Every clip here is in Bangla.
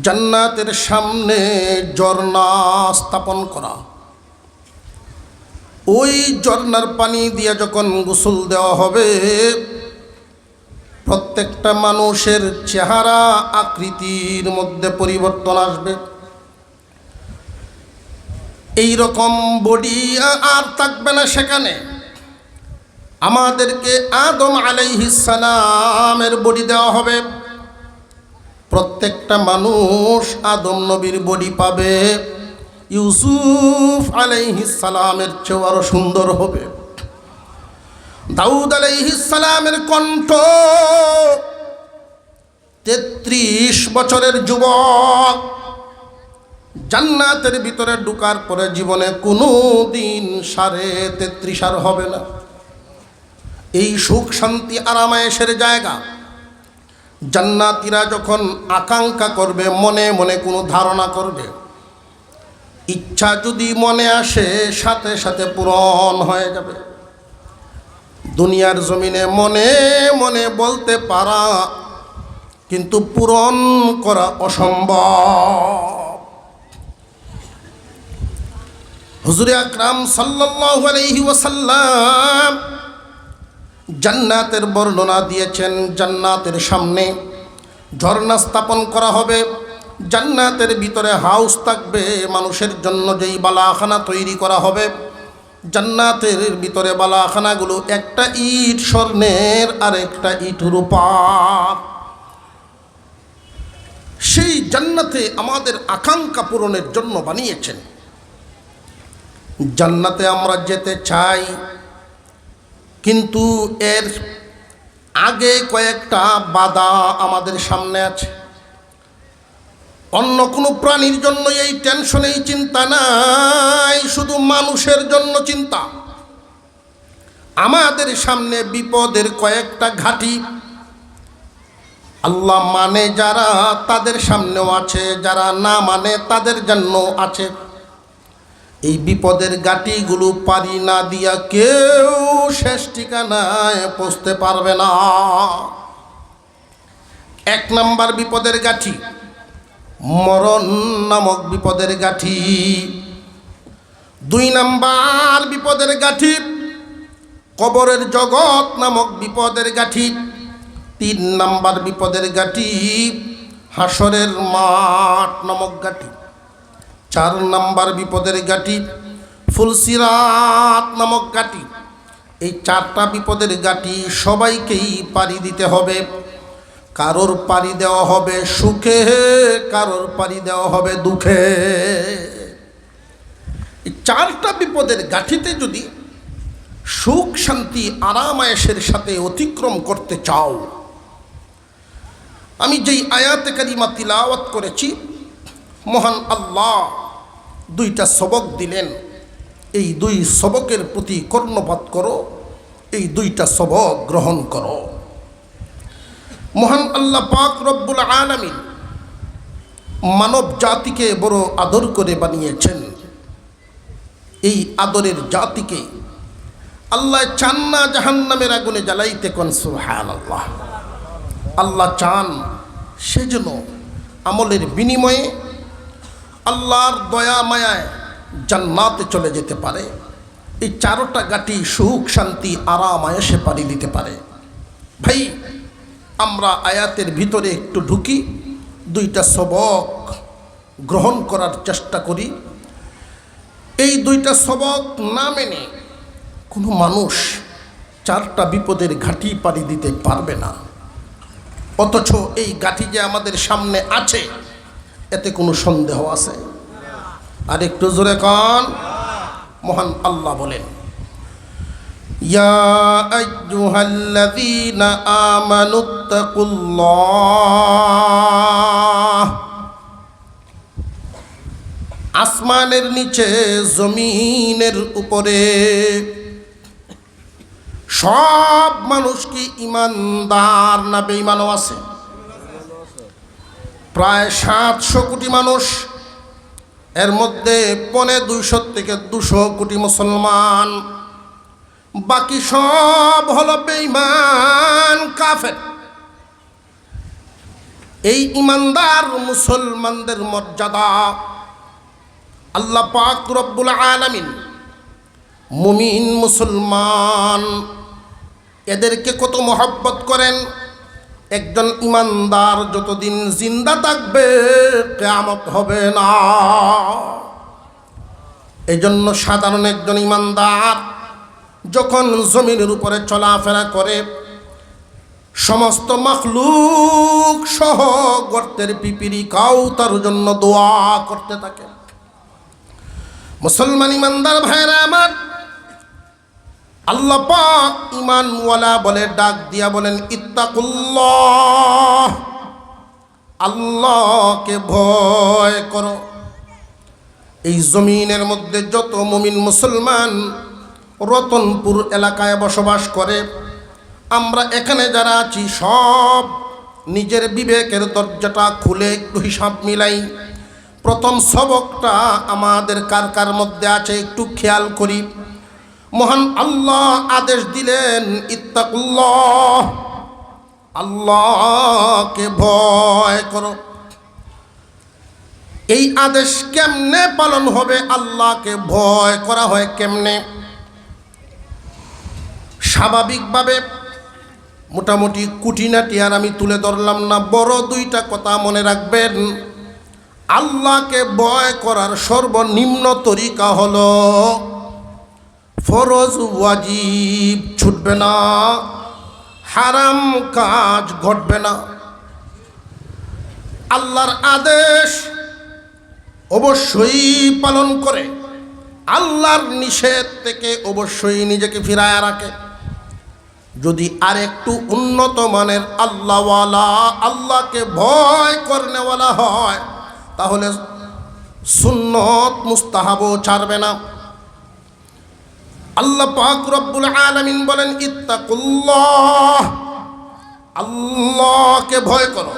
জান্নাতের সামনে ঝর্ণা স্থাপন করা। ওই ঝর্ণার পানি দিয়ে যখন গোসল দেওয়া হবে, প্রত্যেকটা মানুষের চেহারা আকৃতির মধ্যে পরিবর্তন আসবে। এই রকম বডি আর থাকবে না সেখানে। আমাদেরকে আদম আলাইহিস সালামের বডি দেওয়া হবে। প্রত্যেকটা মানুষ আদম নবীর বডি পাবে। ইউসুফ আলাইহিস সালামের চেয়ে আরো সুন্দর হবে। দাউদ আলাইহিস সালামের কণ্ঠ, 33 বছরের যুবক জান্নাতের ভিতরে ঢোকার পরে জীবনে কোনো দিন 33.5 আর হবে না। এই সুখ শান্তি আরামায়েশের জায়গা। জান্নাতীরা যখন আকাঙ্ক্ষা করবে, মনে মনে কোনো ধারণা করবে, ইচ্ছা যদি মনে আসে সাথে সাথে পূরণ হয়ে যাবে। দুনিয়ার জমিনে মনে মনে বলতে পারা কিন্তু পূরণ করা অসম্ভব। হুজুরে আকরাম সাল্লাল্লাহু আলাইহি ওয়াসাল্লাম জান্নাতের বর্ণনা দিয়েছেন। জান্নাতের সামনে ঝর্ণা স্থাপন করা হবে। জান্নাতের ভিতরে হাউস থাকবে। মানুষের জন্য যেই বালাখানা তৈরি করা হবে, জান্নাতের ভিতরে বালাখানাগুলো একটা ইট স্বর্ণের আর একটা ইট রূপার। সেই জান্নাতে আমাদের আকাঙ্ক্ষা পূরণের জন্য বানিয়েছেন। জান্নাতে আমরা যেতে চাই, কিন্তু এর আগে কয়েকটা বাধা আমাদের সামনে আছে। অন্য কোনো প্রাণীর জন্য এই টেনশন, এই চিন্তা নাই, শুধু মানুষের জন্য চিন্তা। আমাদের সামনে বিপদের কয়েকটা ঘাঁটি। আল্লাহ মানে যারা তাদের সামনেও আছে, যারা না মানে তাদের জন্য আছে। এই বিপদের ঘাঁটিগুলো পারি না দিয়া কেউ শেষ ঠিকানায় পৌঁছতে পারবে না। 1 নাম্বার বিপদের ঘাঁটি মরণ নামক বিপদের ঘাঁটি। 2 নাম্বার বিপদের ঘাঁটি কবরের জগৎ নামক বিপদের ঘাঁটি। 3 নাম্বার বিপদের ঘাঁটি হাসরের মাঠ নামক ঘাঁটি। 4 নাম্বার বিপদের ঘাঁটি ফুলসিরাত নামক ঘাঁটি। এই 4টা বিপদের ঘাঁটি সবাইকেই পাড়ি দিতে হবে। কারোর পাড়ি দেওয়া হবে সুখে, কারোর পাড়ি দেওয়া হবে দুঃখে। এই 4টা বিপদের ঘাঁটিতে যদি সুখ শান্তি আরামায়েশের সাথে অতিক্রম করতে চাও, আমি যেই আয়াতে কারিমা তিলাওয়াত করেছি, মহান আল্লাহ 2টা সবক দিলেন। এই 2 সবকের প্রতি কর্ণপাত করো, এই 2টা সবক গ্রহণ করো। মহান আল্লাহ পাক রব্বুল আলামিন মানব জাতিকে বড় আদর করে বানিয়েছেন। এই আদরের জাতিকে আল্লাহ চান না জাহান্নামের আগুনে জ্বালাইতে। কোন সুবহানাল্লাহ। আল্লাহ চান সেজন্য আমলের বিনিময়ে আল্লাহর দয়া মায়ায় জান্নাতে চলে যেতে পারে। এই 4টা ঘাঁটি সুখ শান্তি আরাম আয়েশে পাড়ি দিতে পারে। ভাই, আমরা আয়াতের ভিতরে একটু ঢুকি, 2টা সবক গ্রহণ করার চেষ্টা করি। এই 2টা সবক না মেনে কোনো মানুষ 4টা বিপদের ঘাঁটি পাড়ি দিতে পারবে না। অথচ এই ঘাঁটি যে আমাদের সামনে আছে, এতে কোনো সন্দেহ আছে? আর একটু জোরে কান। মহান আল্লাহ বলেন, ইয়া আইয়ুহাল্লাযীনা আমানুত্তাকুল্লাহ। আসমানের নিচে জমিনের উপরে সব মানুষ কি ইমানদার না বেঈমানও আছে? প্রায় 700 কোটি মানুষ। এর মধ্যে 250 থেকে 200 কোটি মুসলমান। বাকি সব হলো বেঈমান কাফের। এই ইমানদার মুসলমানদের মর্যাদা আল্লাহ পাক রব্বুল আলামিন মুমিন মুসলমান এদেরকে কত মহব্বত করেন। একজন ইমানদার যতদিন জিন্দা থাকবে কিয়ামত হবে না। এই জন্য সাধারণ একজন ইমানদার যখন জমিনের উপরে চলাফেরা করে সমস্ত মাখলুক সহ গর্তের পিপিরি কাউ তার জন্য দোয়া করতে থাকে। মুসলমান ইমানদার ভাইরা আমার, আল্লাহ পাক ঈমানওয়ালা বলে ডাক দিয়া বলেন ইত্তাকুল্লাহ, আল্লাহকে ভয় করো। এই জমিনের মধ্যে যত মুমিন মুসলমান রতনপুর এলাকায় বসবাস করে, আমরা এখানে যারা আছি সব নিজের বিবেকের দরজাটা খুলে একটু হিসাব মিলাই। প্রথম সবকটা আমাদের কার কার মধ্যে আছে একটু খেয়াল করি। মহান আল্লাহ আদেশ দিলেন ইত্তাকুল্লাহ, আল্লাহকে ভয় করো। এই আদেশ কেমনে পালন হবে? আল্লাহকে ভয় করা হয় কেমনে? স্বাভাবিকভাবে মোটামুটি কুটিনাটি আর আমি তুলে ধরলাম না, বড় দুইটা কথা মনে রাখবেন। আল্লাহকে ভয় করার সর্বনিম্ন তরিকা হলো ফরজ ওয়াজিব ছুটবে না, হারাম কাজ ঘটবে না। আল্লাহর আদেশ অবশ্যই পালন করে, আল্লাহর নিষেধ থেকে অবশ্যই নিজেকে ফিরায় রাখে। যদি আরেকটু উন্নত মানের আল্লাহওয়ালা, আল্লাহকে ভয় করনেওয়ালা হয়, তাহলে সুন্নত মুস্তাহাবও ছাড়বে না। আল্লাহ পাক রব্বুল আলামিন বলেন ইত্তাকুল্লাহ, আল্লাহকে ভয় করো।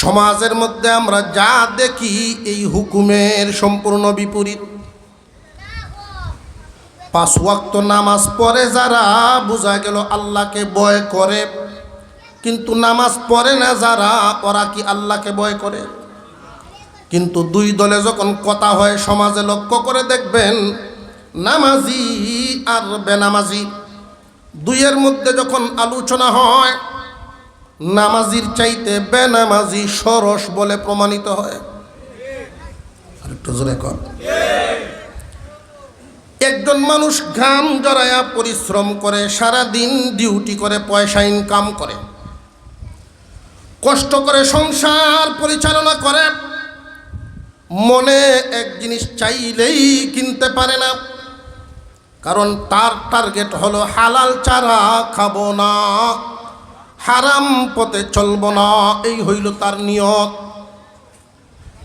সমাজের মধ্যে আমরা যা দেখি এই হুকুমের সম্পূর্ণ বিপরীত। 5 ওয়াক্ত নামাজ পড়ে যারা, বোঝা গেল আল্লাহকে ভয় করে, কিন্তু নামাজ পড়ে না যারা, ওরা কি আল্লাহকে ভয় করে? কিন্তু দুই দলে যখন কথা হয় সমাজে লক্ষ্য করে দেখবেন, নামাজি আর বেনামাজি দুইয়ের মধ্যে যখন আলোচনা হয়, নামাজির চাইতে বেনামাজি সরস বলে প্রমাণিত হয়। আরেকটু জোরে কর। একজন মানুষ ঘাম জড়ায়া পরিশ্রম করে, সারা দিন ডিউটি করে, পয়সা ইনকাম করে, কষ্ট করে সংসার পরিচালনা করে, মনে এক জিনিস চাইলেই কিনতে পারে না, কারণ তার টার্গেট হলো হালাল ছাড়া খাবো না, হারাম পথে চলবো না, এই হইল তার নিয়ত।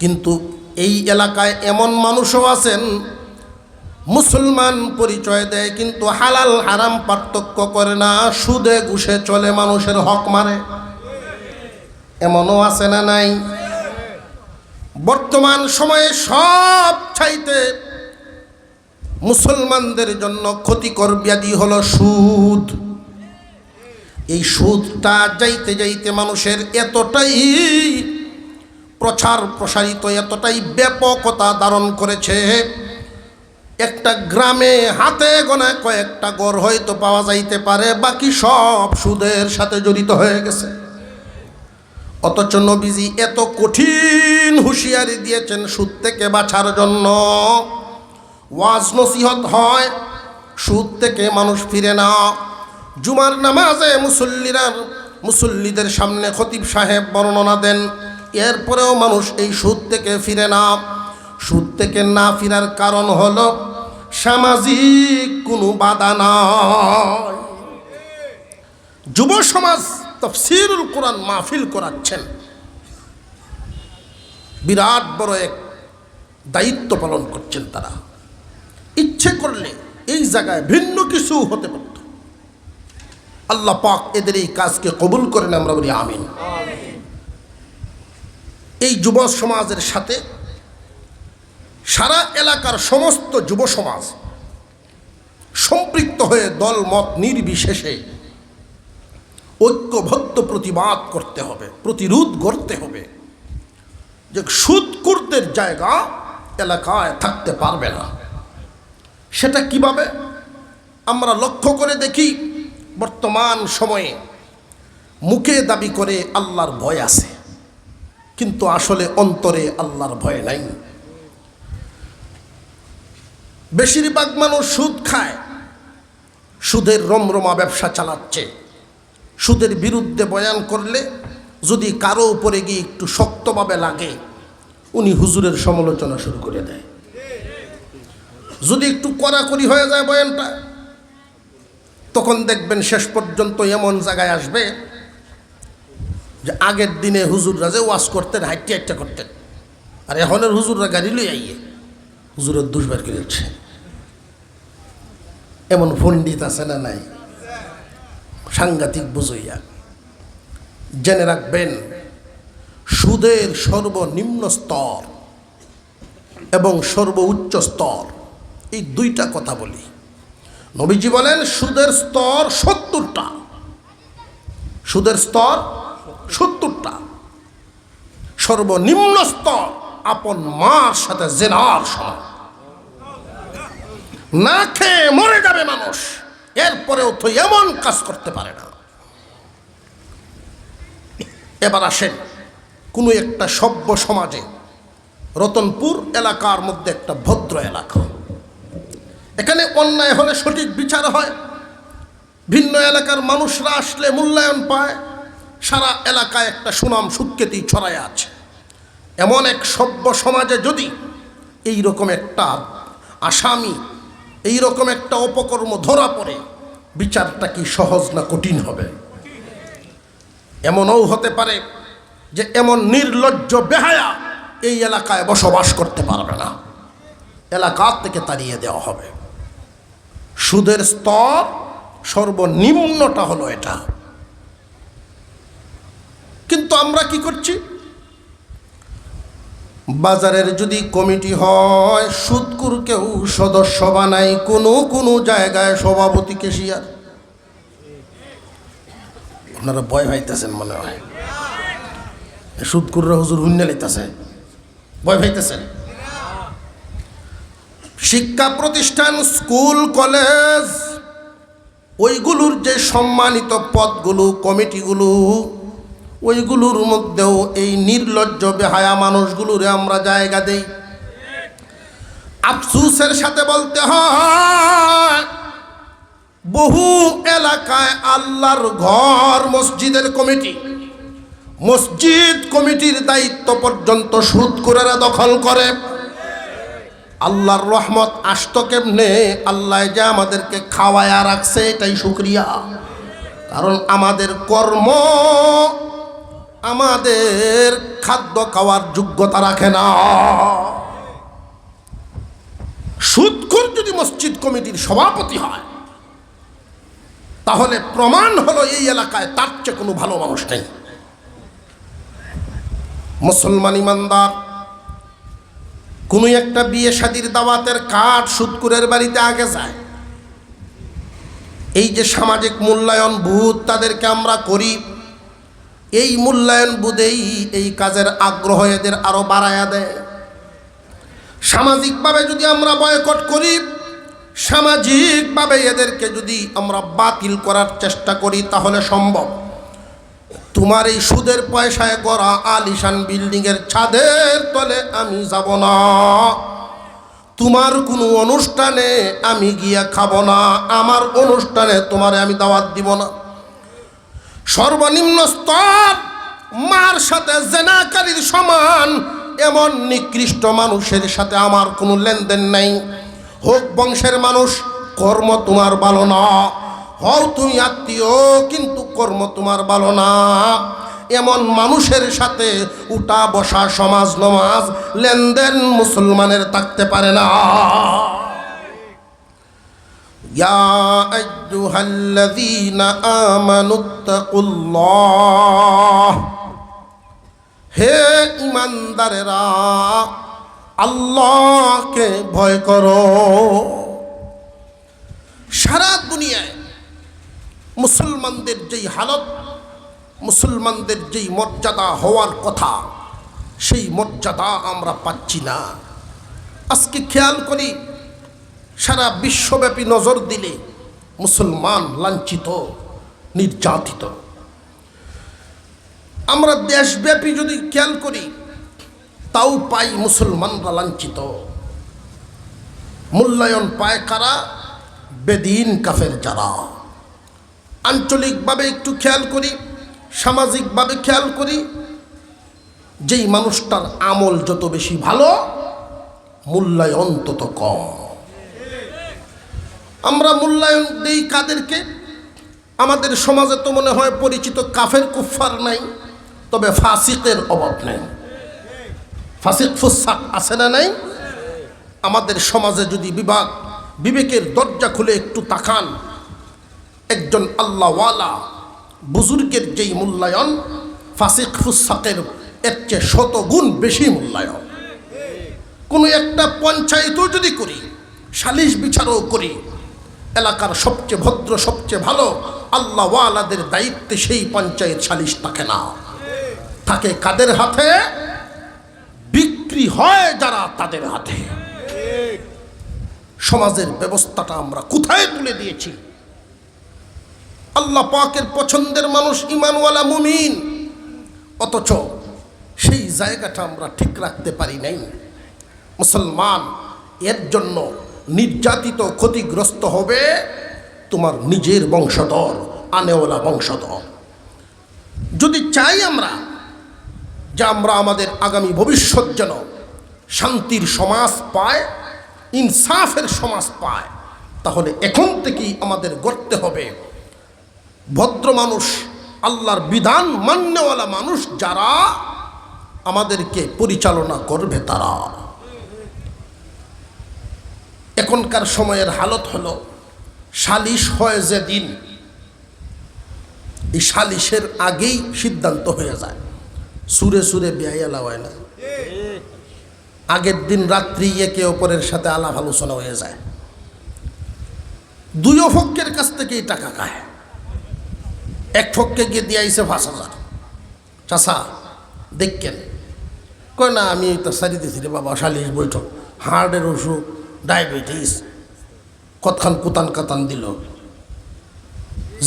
কিন্তু এই এলাকায় এমন মানুষও আছেন মুসলমান পরিচয় দেয় কিন্তু হালাল হারাম পার্থক্য করে না, সুদে ঘুষে চলে, মানুষের হক মারে। এমনও আছে না নাই? বর্তমান সময়ে সব চাইতে মুসলমানদের জন্য ক্ষতিকর ব্যাধি হলো সুদ। এই সুদটা যাইতে যাইতে মানুষের এতটাই প্রসারিত, এতটাই ব্যাপকতা ধারণ করেছে, একটা গ্রামে হাতে গোনা কয়েকটা ঘর হয়তো পাওয়া যাইতে পারে, বাকি সব সুদের সাথে জড়িত হয়ে গেছে। অথচ নবীজি এত কঠিন হুঁশিয়ারি দিয়েছেন সুদ থেকে বাঁচার জন্য। ওয়াজ নসিহত হয়, সুদ থেকে মানুষ ফিরে না। জুমার নামাজে মুসল্লিদের সামনে খতিব সাহেব বর্ণনা দেন, এরপরেও মানুষ এই সুদ থেকে ফিরে না। সুদ থেকে না ফিরার কারণ হলো সামাজিক কোনো বাধা নাই। যুব সমাজ তাফসীরুল কোরআন মাহফিল করাচ্ছেন, বিরাট বড় এক দায়িত্ব পালন করছেন তারা। ইচ্ছে করলে এই জায়গায় ভিন্ন কিছু হতে পারত। আল্লাহ পাক এদের এই কাজকে কবুল করেন, আমরা বলি আমিন। এই যুব সমাজের সাথে সারা এলাকার সমস্ত যুব সমাজ সম্পৃক্ত হয়ে দল মত নির্বিশেষে ঐক্যবদ্ধ প্রতিবাদ করতে হবে, প্রতিরোধ করতে হবে যে সুদখোরদের জায়গা এলাকায় থাকতে পারবে না। সেটা কিভাবে? আমরা লক্ষ্য করে দেখি, বর্তমান সময়ে মুখে দাবি করে আল্লাহর ভয় আছে, কিন্তু আসলে অন্তরে আল্লাহর ভয় নাই। বেশিরভাগ মানুষ সুদ খায়, সুদের রমরমা ব্যবসা চালাচ্ছে। সুদের বিরুদ্ধে বয়ান করলে যদি কারো উপরে গিয়ে একটু শক্তভাবে লাগে, উনি হুজুরের সমালোচনা শুরু করে দেয়। যদি একটু কড়াকড়ি হয়ে যায় বয়ানটা, তখন দেখবেন শেষ পর্যন্ত এমন জায়গায় আসবে যে আগের দিনে হুজুররা যে ওয়াজ করতেন, হাইটে হাইটে করতেন, আর এখনের হুজুররা গাড়ি লই আইয়ে হুজুরের দুষ বের করে দিচ্ছে। এমন পণ্ডিত আছে না নাই? সাংঘাতিক বুঝইয়া। জেনে রাখবেন, সুদের সর্বনিম্ন স্তর এবং সর্বোচ্চ স্তর, এই দুইটা কথা বলি। নবীজি বলেন সুদের স্তর 70টা, সুদের স্তর 70টা। সর্বনিম্ন স্তর আপন মার সাথে জেনার সমান। না খেয়ে মরে যাবে মানুষ, এরপরেও তো এমন কাজ করতে পারে না। এবার আসেন, কোনো একটা সভ্য সমাজে, রতনপুর এলাকার মধ্যে একটা ভদ্র এলাকা, এখানে অন্যায় হলে সঠিক বিচার হয়, ভিন্ন এলাকার মানুষরা আসলে মূল্যায়ন পায়, সারা এলাকায় একটা সুনাম সুখ্যাতি ছড়ায় আছে। এমন এক সভ্য সমাজে যদি এই রকম একটা আসামি, এই রকম একটা অপকর্ম ধরা পড়ে, বিচারটা কি সহজ না কঠিন হবে? এমনও হতে পারে যে এমন নির্লজ্জ বেহায়া এই এলাকায় বসবাস করতে পারবে না, এলাকা থেকে তাড়িয়ে দেওয়া হবে। সুদের স্তর সর্বনিম্নটা হলো এটা। কিন্তু আমরা কি করছি? বাজারের যদি কমিটি হয়, সুদকুর কেউ সদস্য বানাই, কোনো জায়গায় সভাপতি কেশিয়ার। আপনারা ভয় পাইতেছেন মনে হয়, সুদকুররা হুজুর হুন্যা লইতেছে, ভয় পাইতেছেন। শিক্ষা প্রতিষ্ঠান, স্কুল, কলেজ, ওইগুলোর যে সম্মানিত পদগুলো, কমিটিগুলো, ওইগুলোর মধ্যেও এই নির্লজ্জ বেহায়া মানুষগুলোরে আমরা জায়গা দেই। আফসোসের সাথে বলতে হয়, বহু এলাকায় আল্লাহর ঘর, মসজিদের কমিটি, মসজিদ কমিটির দায়িত্ব পর্যন্ত সুদখোরেরা দখল করে। আল্লাহর রহমত আসতো কেমনে? আল্লাহ যে আমাদেরকে খাওয়ায়া রাখছে, এটাই শুকরিয়া। কারণ আমাদের কর্ম আমাদের খাদ্য খাওয়ার যোগ্যতা রাখে না। সুদখোর যদি মসজিদ কমিটির সভাপতি হয়, তাহলে প্রমাণ হলো এই এলাকায় তার চেয়ে কোনো ভালো মানুষ নেই। মুসলমান ইমানদার, কোনো একটা বিয়ে শাদীর দাওয়াতের কার্ড সুদখোরের বাড়িতে আগে যায়। এই যে সামাজিক মূল্যায়ন বোধ তাদেরকে আমরা করি, এই মূল্যায়ন বোধেই এই কাজের আগ্রহ এদের আরো বাড়ায়া দেয়। সামাজিকভাবে যদি আমরা বয়কট করি, সামাজিকভাবে এদেরকে যদি আমরা বাতিল করার চেষ্টা করি, তাহলে সম্ভব। তোমার এই সুদের পয়সায় গড়া আলিশান বিল্ডিংয়ের ছাদের তলে আমি যাব না, তোমার কোনো অনুষ্ঠানে আমি গিয়া খাবো না, আমার অনুষ্ঠানে তোমারে আমি দাওয়াত দিব না। সর্বনিম্ন স্তর মার সাথে জেনাকারীর সমান, এমন নিকৃষ্ট মানুষের সাথে আমার কোনো লেনদেন নাই। হোক বংশের মানুষ, কর্ম তোমার ভালো না, হও তুমি আত্মীয় কিন্তু কর্ম তোমার ভালো না, এমন মানুষের সাথে উঠা বসা, সমাজ নমাজ, লেনদেন মুসলমানের থাকতে পারে না। ইয়া আইয়ুহাল্লাযীনা আমানুত্তাকুল্লাহ, হে ঈমানদারেরা, আল্লাহকে ভয় করো। সারা দুনিয়ায় মুসলমানদের যেই হালত, মুসলমানদের যেই মর্যাদা হওয়ার কথা, সেই মর্যাদা আমরা পাচ্ছি না। আজকে খেয়াল করি, সারা বিশ্বব্যাপী নজর দিলে মুসলমান লাঞ্ছিত, নির্যাতিত। আমরা দেশব্যাপী যদি খেয়াল করি, তাও পাই মুসলমানরা লাঞ্ছিত। মূল্যায়ন পায় কারা? বেদিন কাফের যারা। আঞ্চলিকভাবে একটু খেয়াল করি, সামাজিকভাবে খেয়াল করি, যেই মানুষটার আমল যত বেশি ভালো, মূল্যায়ন তত কম। আমরা মূল্যায়ন দেই কাদেরকে? আমাদের সমাজে তো মনে হয় পরিচিত কাফের কুফফার নাই, তবে ফাসিকের অভাব নেই। ফাসিক ফুসাক আছে না নাই? আমাদের সমাজে যদি বিবেকের দরজা খুলে একটু তাকান, একজন আল্লাহওয়ালা বুজুর্গের যেই মূল্যায়ন, ফাসিক ফুসাকের এর চেয়ে 100 গুণ বেশি মূল্যায়ন। কোনো একটা পঞ্চায়েতও যদি করি, সালিশ বিচারও করি, এলাকার সবচেয়ে ভদ্র, সবচেয়ে ভালো আল্লাহওয়ালাদের দায়িত্বে সেই পঞ্চায়েত সালিশ থাকে না। থাকে কাদের হাতে? বিক্রি হয় যারা, তাদের হাতে। সমাজের ব্যবস্থাটা আমরা কোথায় তুলে দিয়েছি? আল্লাহ পাকের পছন্দের মানুষ ঈমানওয়ালা মুমিন, অথচ সেই জায়গাটা আমরা ঠিক রাখতে পারি নাই। মুসলমান, এর জন্য নির্যাতিত, ক্ষতিগ্রস্ত হবে তোমার নিজের বংশধর, আনেওয়ালা বংশধর। যদি চাই আমরা যে আমরা আমাদের আগামী ভবিষ্যৎ যেন শান্তির সমাজ পায়, ইনসাফের সমাজ পায়, তাহলে এখন থেকেই আমাদের গড়তে হবে ভদ্র মানুষ, আল্লাহর বিধান মান্যওয়ালা মানুষ যারা আমাদেরকে পরিচালনা করবে তারা। এখনকার সময়ের হালত হলো, সালিশ হয় যেদিন, এই সালিশের আগেই সিদ্ধান্ত হয়ে যায়। সুরে সুরে বেহাইয়ালা হয় না, আগের দিন রাত্রি একে অপরের সাথে আলাপ আলোচনা হয়ে যায়। দুই পক্ষের কাছ থেকেই টাকা খায়। এক পক্ষে গিয়ে দিয়ে আইসে 5,000, চাষা দেখেন, কয় না আমি তো সারি দিয়েছি রে বাবা, সালিশ বৈঠক, হার্টের অসুখ, ডায়াবেটিস, কতখান কুতান কাতান দিল।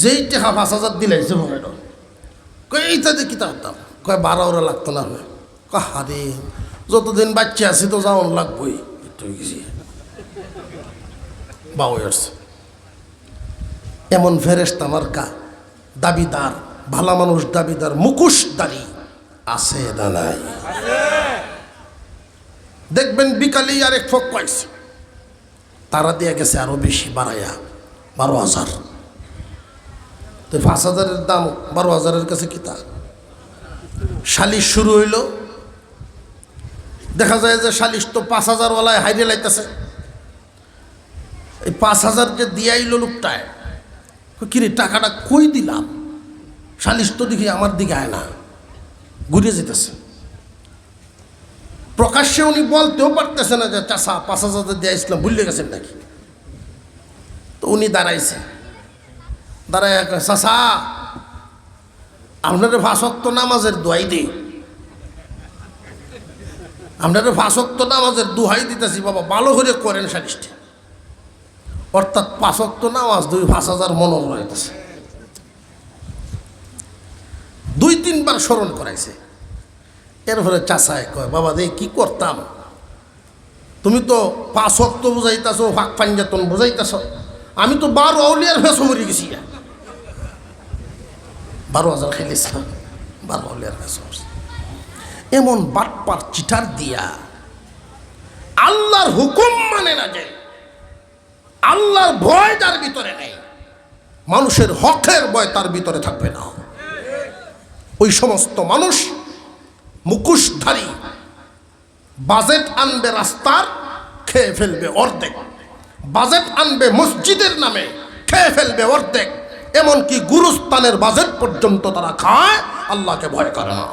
যেই টাকা 5,000 দিলাইছে মনে কয় এইটা দিয়ে কী তার দাম? কয় 12 লাগতো না। হারে, যতদিন বাচ্চা আছি তো যাওয়ান লাগবই, একটু গেছি বাবু আসছে। এমন ফেরেশতা মার্কা দাবিদার, ভালা মানুষ দাবিদার, মুখোশধারী আছে না নাই? দেখবেন বিকালেই আরেক ফক পাইছে, তারা দিয়ে গেছে আরো বেশি বাড়াইয়া 12,000। তো 5,000-এর দাম 12,000-এর কাছে কি তা? সালিশ শুরু হইল, দেখা যায় যে সালিশ তো 5,000-ওয়ালায় হাইরে লাইতেছে। এই 5,000 যে দিয়াইল লোকটায়, কিরে টাকাটা কই দিলাম? সালিশ তো দেখি আমার দিকে আয় না, ঘুরে যেতেছে। প্রকাশ্যে উনি বলতেও পারতেছে না যে চাষা 5,000 দিয়ে ইসলাম ভুলে গেছেন নাকি। তো উনি দাঁড়াইছে, দাঁড়ায়, চাষা আপনাদের 5 ওয়াক্ত নামাজের দোয়াই দিই, আপনাদের 5 ওয়াক্ত নামাজের দোহাই দিতেছি বাবা, ভালো করে করেন সালিশটি। অর্থাৎ 5 ওয়াক্ত নামাজ 5,000 মনে রয়েছে। 2-3 বার স্মরণ করাইছে। এরপরে চাষায় কয়, বাবা দে কি করতাম, তুমি তো 5 ওয়াক্ত বুঝাইতেছ, ফাঁক পাঞ্জাতন বুঝাইতেছ, আমি তো 12 আউলিয়ার ফেসো মরে গেছি। 12,000 খেলেছিলাম, 12 আউলিয়ার ফেসো। এমন বাটপার চিটার দিয়া আল্লাহর হুকুম মানে না, যে আল্লাহর ভয় তার ভিতরে নেই, মানুষের হকের ভয় তার ভিতরে থাকবে না। ওই সমস্ত মানুষ মুখোশধারী, বাজেট আনবে রাস্তার, খেয়ে ফেলবে অর্ধেক, বাজেট আনবে মসজিদের নামে, খেয়ে ফেলবে অর্ধেক, এমনকি গুরুস্থানের বাজেট পর্যন্ত তারা খায়, আল্লাহকে ভয় করে না।